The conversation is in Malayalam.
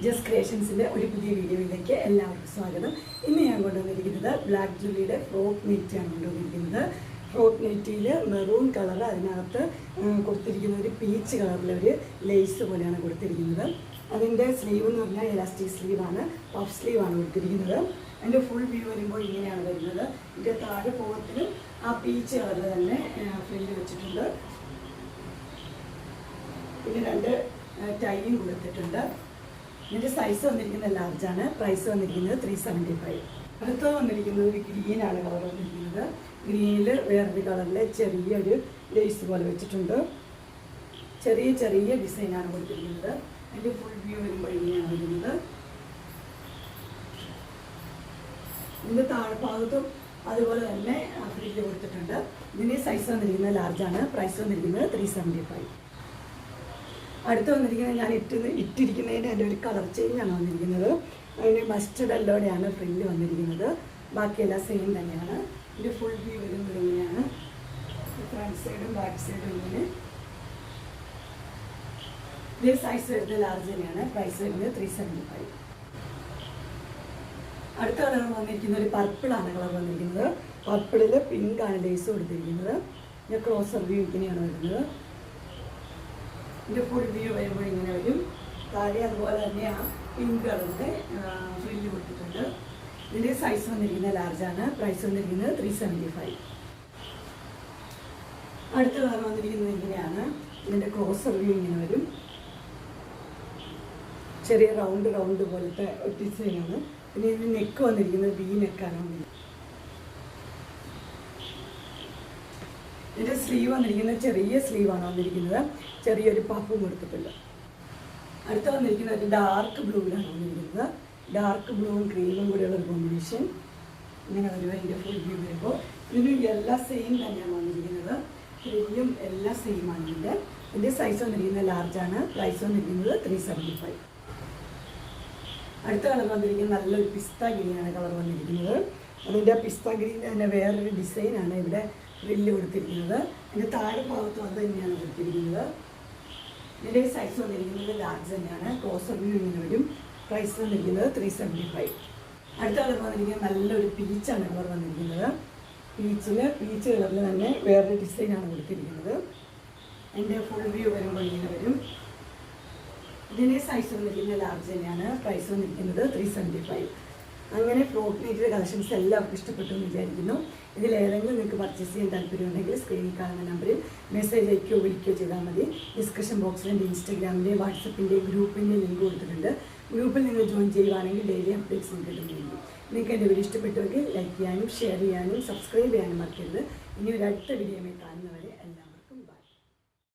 ജസ്റ്റ് ക്രിയേഷൻസിൻ്റെ ഒരു പുതിയ വീഡിയോയിലേക്ക് എല്ലാവർക്കും സ്വാഗതം. ഇന്ന് ഞാൻ കൊണ്ടുവന്നിരിക്കുന്നത് ബ്ലാക്ക് ജൂലിയുടെ ഫ്രോക്ക് നെറ്റിയാണ് കൊണ്ടുവന്നിരിക്കുന്നത്. ഫ്രോക്ക് നെറ്റിയിൽ മെറൂൺ കളർ, അതിനകത്ത് കൊടുത്തിരിക്കുന്ന ഒരു പീച്ച് കളറിലൊരു ലേസ് പോലെയാണ് കൊടുത്തിരിക്കുന്നത്. അതിൻ്റെ സ്ലീവ് എന്ന് പറഞ്ഞാൽ എലാസ്റ്റിക് സ്ലീവാണ്, പഫ് സ്ലീവാണ് കൊടുത്തിരിക്കുന്നത്. അതിൻ്റെ ഫുൾ വ്യൂ വരുമ്പോൾ ഇങ്ങനെയാണ് വരുന്നത്. ഇതിൻ്റെ താഴെ പോകത്തിലും ആ പീച്ച് കളറിൽ തന്നെ ഫ്രില്ല് വെച്ചിട്ടുണ്ട്. പിന്നെ രണ്ട് ടൈയും കൊടുത്തിട്ടുണ്ട്. ഇതിൻ്റെ സൈസ് വന്നിരിക്കുന്നത് ലാർജാണ്. പ്രൈസ് വന്നിരിക്കുന്നത് 375. അടുത്ത് വന്നിരിക്കുന്നത് ഒരു ഗ്രീനാണ് കളർ വന്നിരിക്കുന്നത്. ഗ്രീനിൽ വേറൊരു കളറിൽ ചെറിയൊരു ലേസ് പോലെ വെച്ചിട്ടുണ്ട്. ചെറിയ ചെറിയ ഡിസൈനാണ് കൊടുത്തിരിക്കുന്നത്. അതിൻ്റെ ഫുൾ വ്യൂ വരുമ്പോൾ ഇങ്ങനെയാണ് വരുന്നത്. ഇതിൻ്റെ താഴ്ഭാഗത്തും അതുപോലെ തന്നെ ഫ്രില്ല് കൊടുത്തിട്ടുണ്ട്. ഇതിൻ്റെ സൈസ് വന്നിരിക്കുന്നത് ലാർജാണ്. പ്രൈസ് വന്നിരിക്കുന്നത് 375. അടുത്ത് വന്നിരിക്കുന്നത് ഞാൻ ഇട്ടിരിക്കുന്നതിൻ്റെ എൻ്റെ ഒരു കളർ ചേഞ്ചാണ് വന്നിരിക്കുന്നത്. അതിന് മസ്റ്റർഡ് എല്ലോടെയാണ് ഫ്രില്ല് വന്നിരിക്കുന്നത്. ബാക്കിയെല്ലാം സെയിം തന്നെയാണ്. ഇതിൻ്റെ ഫുൾ വ്യൂ വരുന്നത് ഇങ്ങനെയാണ്. ഫ്രണ്ട് സൈഡും ബാക്ക് സൈഡും ഇങ്ങനെ. ഇതിൻ്റെ സൈസ് വരുന്നത് ലാർജ് തന്നെയാണ്. പ്രൈസ് വരുന്നത് 375. അടുത്ത കളർ വന്നിരിക്കുന്ന ഒരു പർപ്പിളാണ് കളർ വന്നിരിക്കുന്നത്. പർപ്പിളിൽ പിങ്കാണ് ലേസ് കൊടുത്തിരിക്കുന്നത്. ഞാൻ ക്ലോസർ വ്യൂ ഇങ്ങനെയാണ് വരുന്നത്. ഇതിൻ്റെ ഫുൾ വ്യൂ വരുമ്പോൾ ഇങ്ങനെ വരും. താഴെ അതുപോലെ തന്നെ ആ പിങ്ക് കളറിൻ്റെ ഫ്രില്ല് കൊടുത്തിട്ടുണ്ട്. ഇതിൻ്റെ സൈസ് വന്നിരിക്കുന്നത് ലാർജാണ്. പ്രൈസ് വന്നിരിക്കുന്നത് 375. അടുത്ത കളർ വന്നിരിക്കുന്നത് ഇങ്ങനെയാണ്. ഇതിൻ്റെ ക്ലോസർ വ്യൂ ഇങ്ങനെ വരും. ചെറിയ റൗണ്ട് പോലത്തെ ഒരു ഡിസൈനാണ്. പിന്നെ ഇതിൻ്റെ നെക്ക് വന്നിരിക്കുന്നത് വി നെക്കാണ് വന്നിരിക്കുന്നത്. ഇതിൻ്റെ സ്ലീവ് വന്നിരിക്കുന്നത് ചെറിയ സ്ലീവാണ് വന്നിരിക്കുന്നത്. ചെറിയൊരു പഫും കൊടുത്തിട്ടുണ്ട്. അടുത്ത വന്നിരിക്കുന്നത് ഒരു ഡാർക്ക് ബ്ലൂവിലാണ് വന്നിരിക്കുന്നത്. ഡാർക്ക് ബ്ലൂവും ക്രീമും കൂടെയുള്ള ഒരു കോമ്പിനേഷൻ. ഇങ്ങനെ വരുമ്പോൾ അതിൻ്റെ ഫുൾ വ്യൂ വരുമ്പോൾ ഇതിനും എല്ലാം സെയിം തന്നെയാണ് വന്നിരിക്കുന്നത്. ഫ്രില്ലും എല്ലാം സെയിമാണ്. ഇതിൻ്റെ സൈസ് വന്നിരിക്കുന്നത് ലാർജാണ്. പ്രൈസ് വന്നിരിക്കുന്നത് 375. അടുത്ത കളർ വന്നിരിക്കുന്നത് നല്ലൊരു പിസ്ത ഗ്രീനാണ് കളർ വന്നിരിക്കുന്നത്. അതിൻ്റെ പിസ്ത ഗ്രീൻ തന്നെ വേറൊരു ഡിസൈനാണ് ഇവിടെ ഫ്രില്ല് കൊടുത്തിരിക്കുന്നത്. അതിൻ്റെ താഴെ ഭാഗത്തും അത് തന്നെയാണ് കൊടുത്തിരിക്കുന്നത്. ഇതിൻ്റെ സൈസ് വന്നിരിക്കുന്നത് ലാർജ് തന്നെയാണ്. ക്ലോസർ വ്യൂ ഇങ്ങനെ വരും. പ്രൈസ് വന്നിരിക്കുന്നത് 375. അടുത്ത കളർ വന്നിരിക്കുന്നത് നല്ലൊരു പീച്ചാണ് കളർ വന്നിരിക്കുന്നത്. പീച്ച് കളറിൽ തന്നെ വേറൊരു ഡിസൈനാണ് കൊടുത്തിരിക്കുന്നത്. അതിൻ്റെ ഫുൾ വ്യൂ വരുമ്പോൾ ഇങ്ങനെ വരും. ഇതിൻ്റെ സൈസ് വന്നിരിക്കുന്നത് ലാർജ് തന്നെയാണ്. പ്രൈസ് വന്നിരിക്കുന്നത് 375. അങ്ങനെ ഫ്രോക്ക് നെറ്റിൻ്റെ കളക്ഷൻസ് എല്ലാവർക്കും ഇഷ്ടപ്പെട്ടു എന്ന് വിചാരിക്കുന്നു. ഇതിലേതെങ്കിലും നിങ്ങൾക്ക് പർച്ചേസ് ചെയ്യാൻ താല്പര്യമുണ്ടെങ്കിൽ സ്ക്രീനിൽ കാണുന്ന നമ്പറിൽ മെസ്സേജ് അയക്കുകയോ വിളിക്കുകയോ ചെയ്താൽ മതി. ഡിസ്കഷൻ ബോക്സിൽ എൻ്റെ ഇൻസ്റ്റാഗ്രാമിൻ്റെ വാട്സപ്പിൻ്റെ ഗ്രൂപ്പിൻ്റെ ലിങ്ക് കൊടുത്തിട്ടുണ്ട്. ഗ്രൂപ്പിൽ നിങ്ങൾ ജോയിൻ ചെയ്യുവാണെങ്കിൽ ഡെയിലി അപ്ഡേറ്റ്സ് കിട്ടുന്നുണ്ട്. നിങ്ങൾക്ക് എൻ്റെ വീഡിയോ ഇഷ്ടപ്പെട്ടുവെങ്കിൽ ലൈക്ക് ചെയ്യാനും ഷെയർ ചെയ്യാനും സബ്സ്ക്രൈബ് ചെയ്യാനും മറക്കരുത്. ഇനി ഒരു അടുത്ത വീഡിയോയിൽ കാണുന്നവരെ